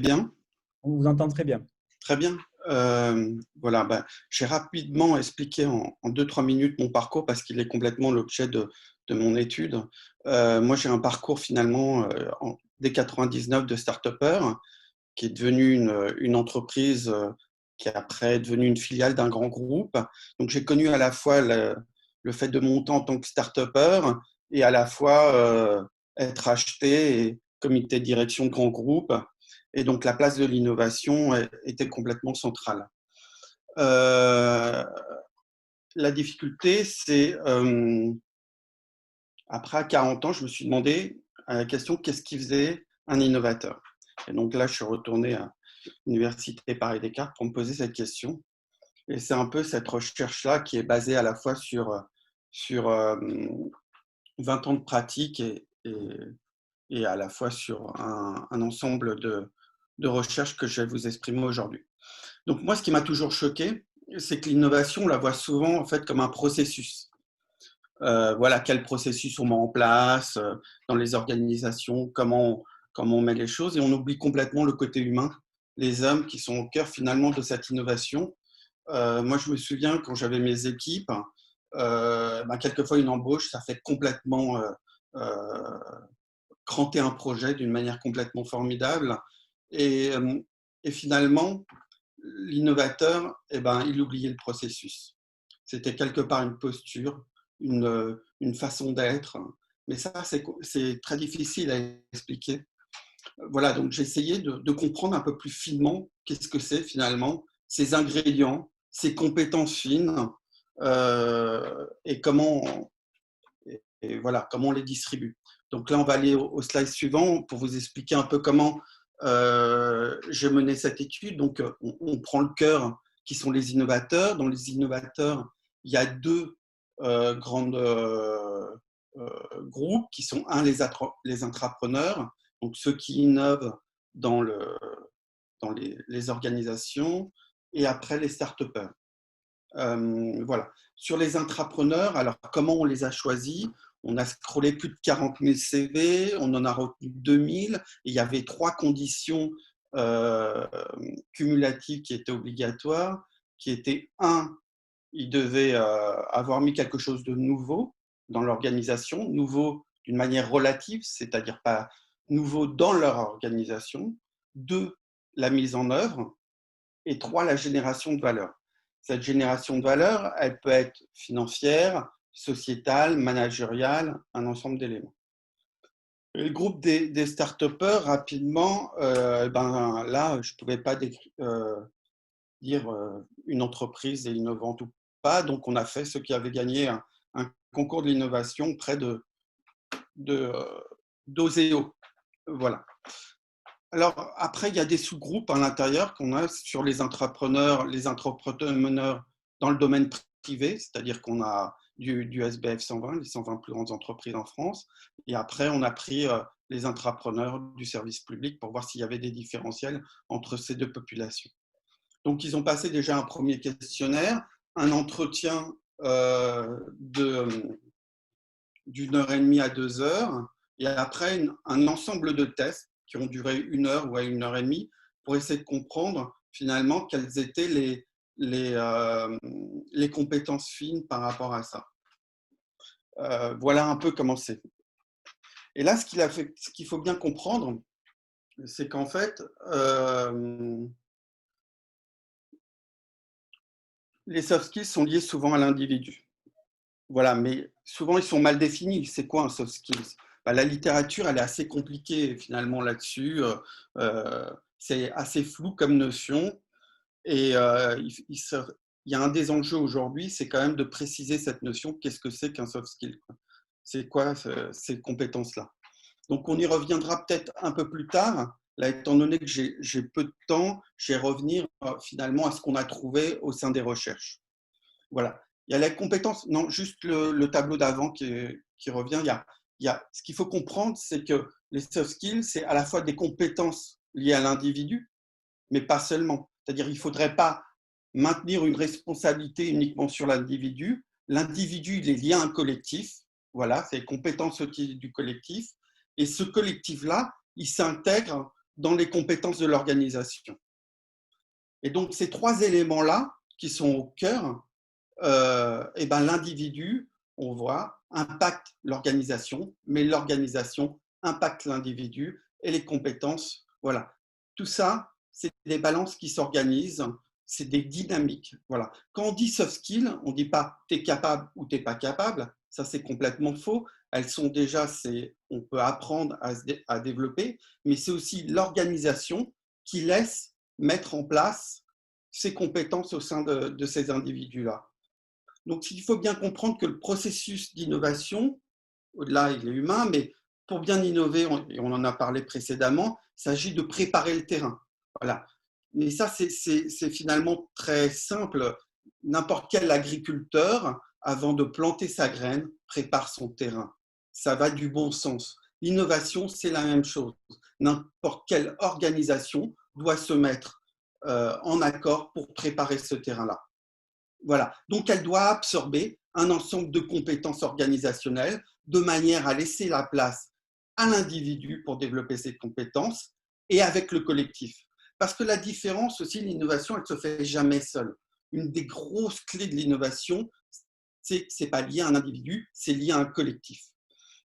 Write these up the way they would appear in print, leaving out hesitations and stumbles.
bien? On vous entend très bien. Très bien. Voilà, j'ai rapidement expliqué en 2-3 minutes mon parcours parce qu'il est complètement l'objet de mon étude. Moi, j'ai un parcours finalement dès 99 de start-upper qui est devenu une entreprise qui est après devenue une filiale d'un grand groupe. Donc, j'ai connu à la fois le fait de monter en tant que start-upper et à la fois être acheté et comité de direction de grands groupes. Et donc, la place de l'innovation était complètement centrale. La difficulté, c'est après, à 40 ans, je me suis demandé la question, qu'est-ce qui faisait un innovateur? Et donc là, je suis retourné à l'Université Paris-Descartes pour me poser cette question. Et c'est un peu cette recherche-là qui est basée à la fois sur 20 ans de pratique et à la fois sur un ensemble de recherches que je vais vous exprimer aujourd'hui. Donc moi, ce qui m'a toujours choqué, c'est que l'innovation, on la voit souvent en fait comme un processus. Voilà, quel processus on met en place dans les organisations, comment on met les choses, et on oublie complètement le côté humain, les hommes qui sont au cœur finalement de cette innovation. Moi, je me souviens quand j'avais mes équipes, quelquefois une embauche, ça fait complètement cranter un projet d'une manière complètement formidable. Et, euh, et finalement, l'innovateur, il oubliait le processus. C'était quelque part une posture, une façon d'être. Mais ça, c'est très difficile à expliquer. Voilà, donc j'ai essayé de comprendre un peu plus finement qu'est-ce que c'est finalement ces ingrédients, ces compétences fines et voilà, comment on les distribue. Donc là, on va aller au slide suivant pour vous expliquer un peu comment j'ai mené cette étude. Donc, on prend le cœur qui sont les innovateurs. Dans les innovateurs, il y a deux grands groupes qui sont les intrapreneurs, donc ceux qui innovent dans, dans les organisations, et après les start-upers. Voilà. Sur les intrapreneurs, alors comment on les a choisis? On a scrollé plus de 40 000 CV, on en a retenu 2000, et il y avait 3 conditions cumulatives qui étaient obligatoires, qui étaient un, ils devaient avoir mis quelque chose de nouveau dans l'organisation, nouveau d'une manière relative, c'est-à-dire pas nouveau dans leur organisation. 2, la mise en œuvre. Et 3, la génération de valeur. Cette génération de valeur, elle peut être financière, sociétale, managériale, un ensemble d'éléments. Le groupe des start-upers, rapidement, là, je ne pouvais pas dire une entreprise est innovante ou pas. Donc, on a fait ce qui avait gagné un concours de l'innovation près d'Oseo. Voilà. Alors, après, il y a des sous-groupes à l'intérieur qu'on a sur les entrepreneurs dans le domaine privé, c'est-à-dire qu'on a du SBF 120, les 120 plus grandes entreprises en France. Et après, on a pris les intrapreneurs du service public pour voir s'il y avait des différentiels entre ces deux populations. Donc, ils ont passé déjà un premier questionnaire, un entretien d'une heure et demie à 2 heures, et après un ensemble de tests qui ont duré 1 heure ou à 1 heure et demie pour essayer de comprendre finalement quelles étaient les compétences fines par rapport à ça. Voilà un peu comment c'est. Et là, ce qu'il faut bien comprendre, c'est qu'en fait, les soft skills sont liés souvent à l'individu. Voilà, mais souvent ils sont mal définis. C'est quoi un soft skills? La littérature, elle est assez compliquée finalement là-dessus. C'est assez flou comme notion. Et il y a un des enjeux aujourd'hui, c'est quand même de préciser cette notion. Qu'est-ce que c'est qu'un soft skill? C'est quoi ces compétences-là? Donc on y reviendra peut-être un peu plus tard. Là, étant donné que j'ai peu de temps, je vais revenir finalement à ce qu'on a trouvé au sein des recherches. Voilà. Il y a la compétence, non, juste le tableau d'avant qui revient. Ce qu'il faut comprendre, c'est que les soft skills, c'est à la fois des compétences liées à l'individu, mais pas seulement. C'est-à-dire qu'il ne faudrait pas maintenir une responsabilité uniquement sur l'individu. L'individu, il est lié à un collectif. Voilà, c'est les compétences du collectif. Et ce collectif-là, il s'intègre dans les compétences de l'organisation. Et donc, ces trois éléments-là, qui sont au cœur, eh ben, l'individu, on voit, impacte l'organisation, mais l'organisation impacte l'individu et les compétences. Voilà. Tout ça, c'est des balances qui s'organisent, c'est des dynamiques. Voilà. Quand on dit soft skills, on ne dit pas tu es capable ou tu n'es pas capable. Ça, c'est complètement faux. Elles sont déjà, on peut apprendre à développer, mais c'est aussi l'organisation qui laisse mettre en place ces compétences au sein de ces individus-là. Donc, il faut bien comprendre que le processus d'innovation, au-delà, il est humain, mais pour bien innover, et on en a parlé précédemment, il s'agit de préparer le terrain. Voilà. Mais ça, c'est finalement très simple. N'importe quel agriculteur, avant de planter sa graine, prépare son terrain. Ça va du bon sens. L'innovation, c'est la même chose. N'importe quelle organisation doit se mettre en accord pour préparer ce terrain-là. Voilà. Donc, elle doit absorber un ensemble de compétences organisationnelles de manière à laisser la place à l'individu pour développer ses compétences et avec le collectif. Parce que la différence aussi, l'innovation, elle ne se fait jamais seule. Une des grosses clés de l'innovation, c'est que ce n'est pas lié à un individu, c'est lié à un collectif.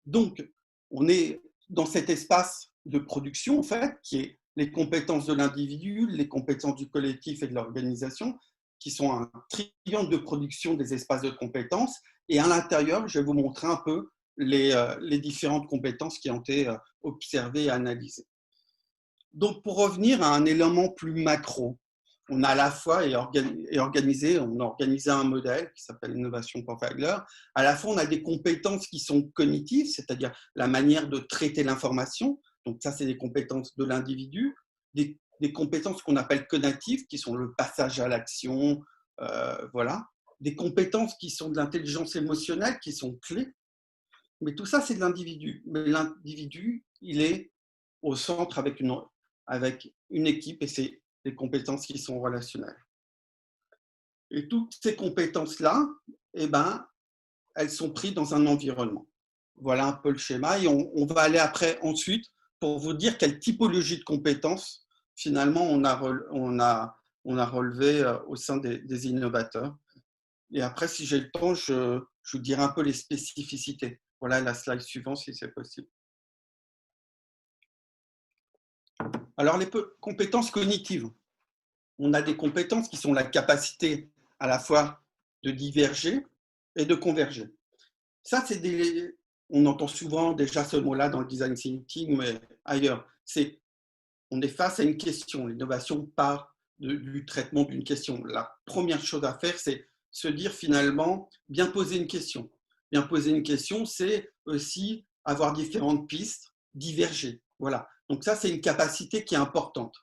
Donc, on est dans cet espace de production, en fait, qui est les compétences de l'individu, les compétences du collectif et de l'organisation, qui sont un triangle de production des espaces de compétences. Et à l'intérieur, je vais vous montrer un peu les différentes compétences qui ont été observées et analysées. Donc, pour revenir à un élément plus macro, on a à la fois organisé un modèle qui s'appelle l'innovation Pfaegler. À la fois, on a des compétences qui sont cognitives, c'est-à-dire la manière de traiter l'information. Donc, ça, c'est des compétences de l'individu. Des compétences qu'on appelle cognitives, qui sont le passage à l'action, voilà. Des compétences qui sont de l'intelligence émotionnelle, qui sont clés. Mais tout ça, c'est de l'individu. Mais l'individu, il est au centre avec une équipe et c'est des compétences qui sont relationnelles. Et toutes ces compétences-là, eh ben, elles sont prises dans un environnement. Voilà un peu le schéma. Et on va aller après, ensuite, pour vous dire quelle typologie de compétences, finalement, on a relevé au sein des innovateurs. Et après, si j'ai le temps, je vous dirai un peu les spécificités. Voilà la slide suivante, si c'est possible. Alors, les compétences cognitives. On a des compétences qui sont la capacité à la fois de diverger et de converger. Ça, on entend souvent déjà ce mot-là dans le design thinking, mais ailleurs. On est face à une question. L'innovation part du traitement d'une question. La première chose à faire, c'est se dire finalement, bien poser une question. Bien poser une question, c'est aussi avoir différentes pistes, diverger. Voilà. Donc ça, c'est une capacité qui est importante.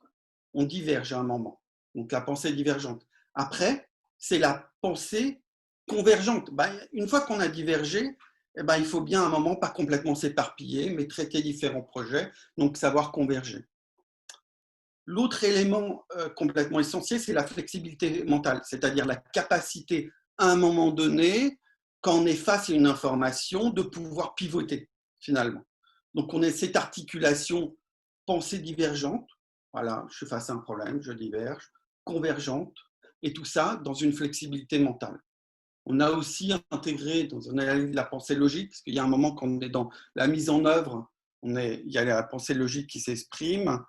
On diverge à un moment. Donc la pensée divergente. Après, c'est la pensée convergente. Une fois qu'on a divergé, il faut bien à un moment pas complètement s'éparpiller, mais traiter différents projets, donc savoir converger. L'autre élément complètement essentiel, c'est la flexibilité mentale, c'est-à-dire la capacité à un moment donné, quand on est face à une information, de pouvoir pivoter finalement. Donc on a cette articulation pensée divergente, voilà, je suis face à un problème, je diverge, convergente, et tout ça dans une flexibilité mentale. On a aussi intégré dans une analyse de la pensée logique, parce qu'il y a un moment quand on est dans la mise en œuvre, il y a la pensée logique qui s'exprime,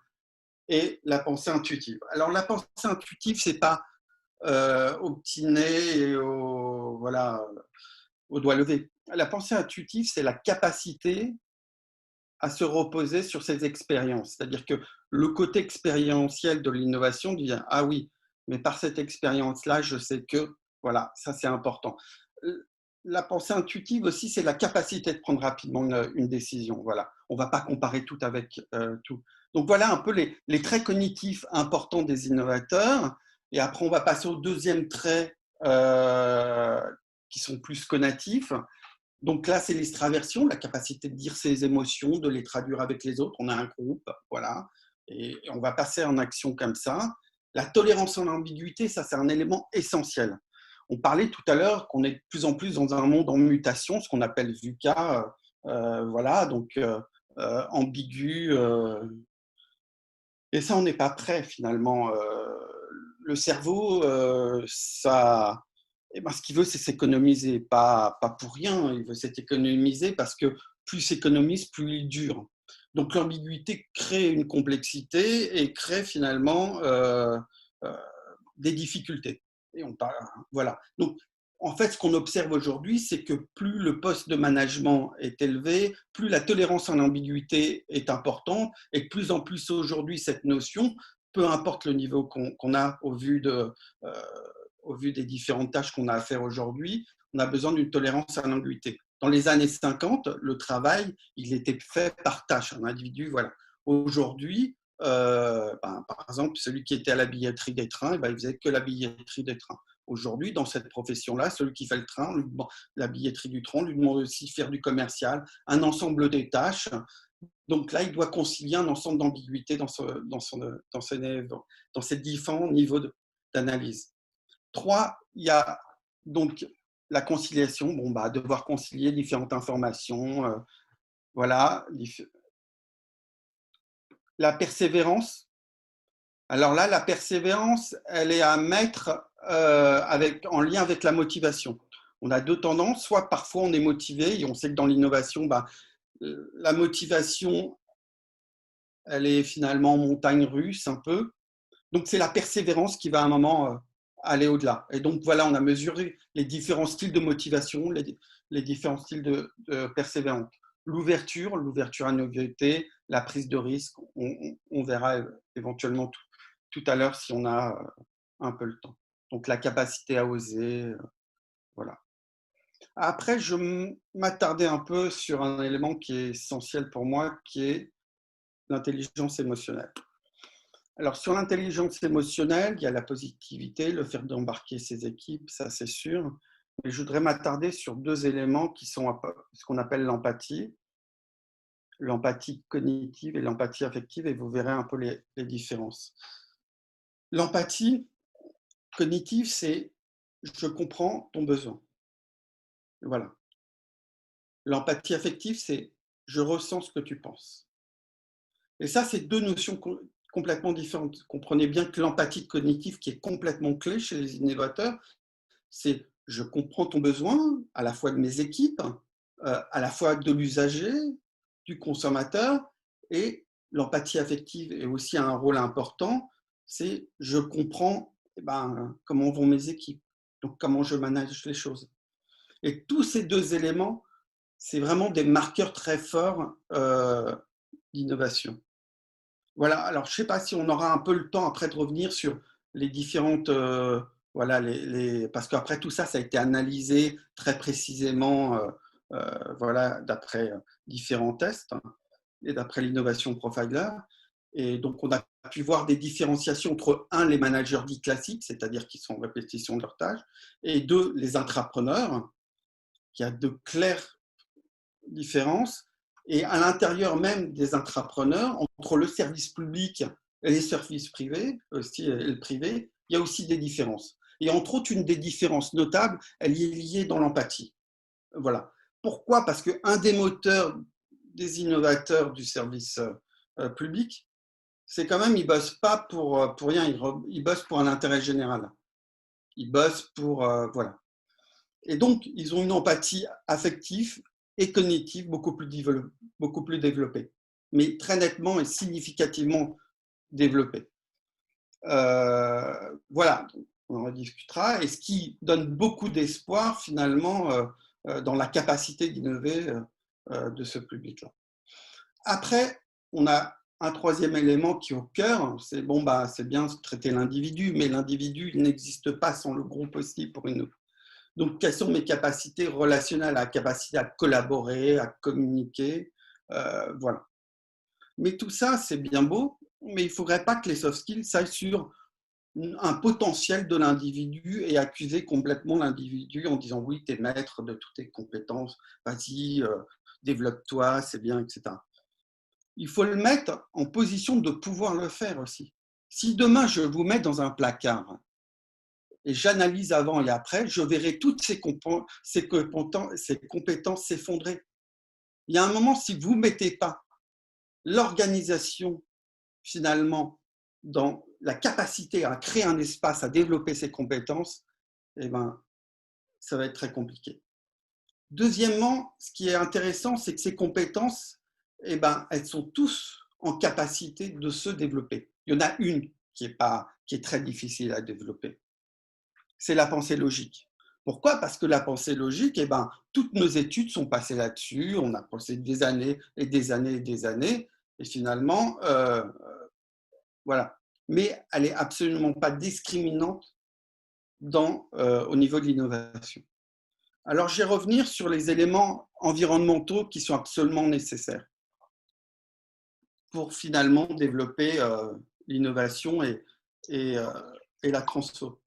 et la pensée intuitive. Alors la pensée intuitive, c'est pas au petit nez et au doigt levé. La pensée intuitive, c'est la capacité à se reposer sur ses expériences. C'est-à-dire que le côté expérientiel de l'innovation devient ah oui, mais par cette expérience-là, je sais que voilà, ça c'est important. La pensée intuitive aussi, c'est la capacité de prendre rapidement une décision. Voilà, on ne va pas comparer tout avec tout. Donc voilà un peu les traits cognitifs importants des innovateurs. Et après, on va passer au deuxième trait qui sont plus conatifs. Donc là, c'est l'extraversion, la capacité de dire ses émotions, de les traduire avec les autres. On a un groupe, voilà, et on va passer en action comme ça. La tolérance en ambiguïté, ça, c'est un élément essentiel. On parlait tout à l'heure qu'on est de plus en plus dans un monde en mutation, ce qu'on appelle VUCA, voilà, donc ambigu, Et ça, on n'est pas prêt finalement. Le cerveau, ça, eh ben, ce qu'il veut, c'est s'économiser, pas pour rien. Il veut s'économiser parce que plus il s'économise, plus il dure. Donc l'ambiguïté crée une complexité et crée finalement euh, des difficultés. Et on parle, voilà. Donc en fait, ce qu'on observe aujourd'hui, c'est que plus le poste de management est élevé, plus la tolérance en ambiguïté est importante, et de plus en plus aujourd'hui, cette notion, peu importe le niveau qu'on a euh, au vu des différentes tâches qu'on a à faire aujourd'hui, on a besoin d'une tolérance à l'ambiguïté. Dans les années 50, le travail, il était fait par tâche, un individu, voilà. Aujourd'hui, par exemple, celui qui était à la billetterie des trains, il faisait que la billetterie des trains. Aujourd'hui, dans cette profession-là, celui qui fait le train, la billetterie du train, lui demande aussi de faire du commercial, un ensemble des tâches. Donc là, il doit concilier un ensemble d'ambiguïtés dans ces différents niveaux d'analyse. 3, il y a donc la conciliation, devoir concilier différentes informations, voilà. La persévérance. Alors là, la persévérance, elle est à mettre en lien avec la motivation. On a deux tendances, soit parfois on est motivé, et on sait que dans l'innovation, la motivation, elle est finalement en montagne russe un peu. Donc c'est la persévérance qui va à un moment aller au-delà. Et donc voilà, on a mesuré les différents styles de motivation, les différents styles de persévérance. L'ouverture à une nouvelle, la prise de risque, on verra éventuellement tout à l'heure si on a un peu le temps. Donc la capacité à oser, voilà. Après, je m'attardais un peu sur un élément qui est essentiel pour moi, qui est l'intelligence émotionnelle. Alors, sur l'intelligence émotionnelle, il y a la positivité, le fait d'embarquer ses équipes, ça c'est sûr. Mais je voudrais m'attarder sur deux éléments qui sont ce qu'on appelle l'empathie cognitive et l'empathie affective, et vous verrez un peu les différences. L'empathie cognitive, c'est je comprends ton besoin. Voilà. L'empathie affective, c'est je ressens ce que tu penses. Et ça, c'est deux notions complètement différentes. Comprenez bien que l'empathie cognitive, qui est complètement clé chez les innovateurs, c'est je comprends ton besoin à la fois de mes équipes, à la fois de l'usager, du consommateur, et l'empathie affective est aussi un rôle important, c'est je comprends comment vont mes équipes, donc comment je manage les choses. Et tous ces deux éléments, c'est vraiment des marqueurs très forts d'innovation. Voilà, alors je ne sais pas si on aura un peu le temps après de revenir sur les différentes, voilà, parce qu'après tout ça, ça a été analysé très précisément, voilà, d'après différents tests, hein, et d'après l'innovation profiler. Et donc, on a pu voir des différenciations entre, un, les managers dits classiques, c'est-à-dire qui sont en répétition de leurs tâches, et deux, les intrapreneurs, qui a de claires différences. Et à l'intérieur même des intrapreneurs, entre le service public et les services privés, aussi, et le privé, il y a aussi des différences. Et entre autres, une des différences notables, elle y est liée dans l'empathie. Voilà. Pourquoi? Parce qu'un des moteurs des innovateurs du service public, c'est quand même, ils ne bossent pas pour rien, ils bossent pour un intérêt général. Ils bossent pour, voilà. Et donc, ils ont une empathie affective et cognitive beaucoup plus développée, mais très nettement et significativement développée. Voilà, on en discutera. Et ce qui donne beaucoup d'espoir, finalement, dans la capacité d'innover de ce public-là. Après, on a un troisième élément qui est au cœur, c'est c'est bien traiter l'individu, mais l'individu n'existe pas sans le groupe aussi pour innover. Donc, quelles sont mes capacités relationnelles, la capacité à collaborer, à communiquer, voilà. Mais tout ça, c'est bien beau, mais il ne faudrait pas que les soft skills s'aillent sur un potentiel de l'individu et accuser complètement l'individu en disant oui, tu es maître de toutes tes compétences, vas-y, développe-toi, c'est bien, etc. Il faut le mettre en position de pouvoir le faire aussi. Si demain je vous mets dans un placard et j'analyse avant et après, je verrai toutes ces compétences s'effondrer. Il y a un moment, si vous ne mettez pas l'organisation, finalement, dans la capacité à créer un espace, à développer ses compétences, eh ben, ça va être très compliqué. Deuxièmement, ce qui est intéressant, c'est que ces compétences, eh ben, elles sont tous en capacité de se développer. Il y en a une qui est très difficile à développer. C'est la pensée logique. Pourquoi? Parce que la pensée logique, eh ben, toutes nos études sont passées là-dessus, on a passé des années et des années et des années, et finalement, voilà. Mais elle n'est absolument pas discriminante au niveau de l'innovation. Alors, je vais revenir sur les éléments environnementaux qui sont absolument nécessaires pour finalement développer l'innovation et la transfo.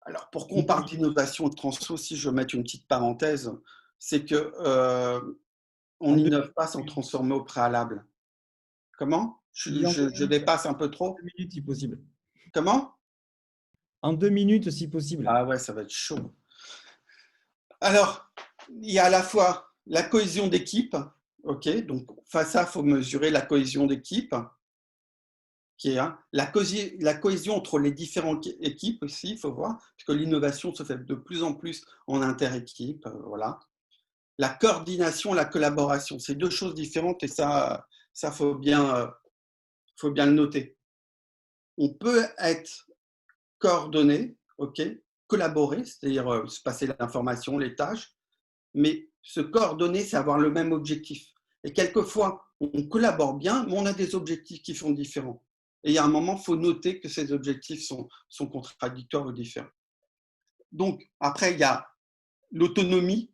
Alors, pourquoi on parle d'innovation et de transfo, si je veux mettre une petite parenthèse, c'est que on n'innove pas sans transformer au préalable. Comment? Je dépasse un peu trop? 2 minutes si possible. Comment? En 2 minutes si possible. Ah ouais, ça va être chaud. Alors, il y a à la fois la cohésion d'équipe, ok, donc face à ça, il faut mesurer la cohésion d'équipe, qui est la cohésion entre les différentes équipes aussi, il faut voir, parce que l'innovation se fait de plus en plus en inter-équipe, voilà. La coordination, la collaboration, c'est deux choses différentes et ça faut bien le noter. On peut être coordonné, ok, collaborer, c'est-à-dire se passer l'information, les tâches, mais se coordonner, c'est avoir le même objectif. Et quelquefois, on collabore bien, mais on a des objectifs qui sont différents. Et il y a un moment, il faut noter que ces objectifs sont contradictoires ou différents. Donc, après, il y a l'autonomie.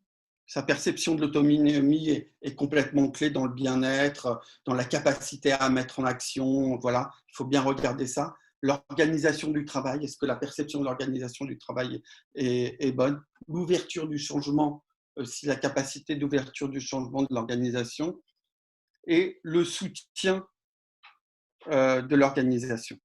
Sa perception de l'autonomie est complètement clé dans le bien-être, dans la capacité à mettre en action. Voilà, il faut bien regarder ça. L'organisation du travail, est-ce que la perception de l'organisation du travail est bonne? L'ouverture du changement, si la capacité d'ouverture du changement de l'organisation et le soutien de l'organisation.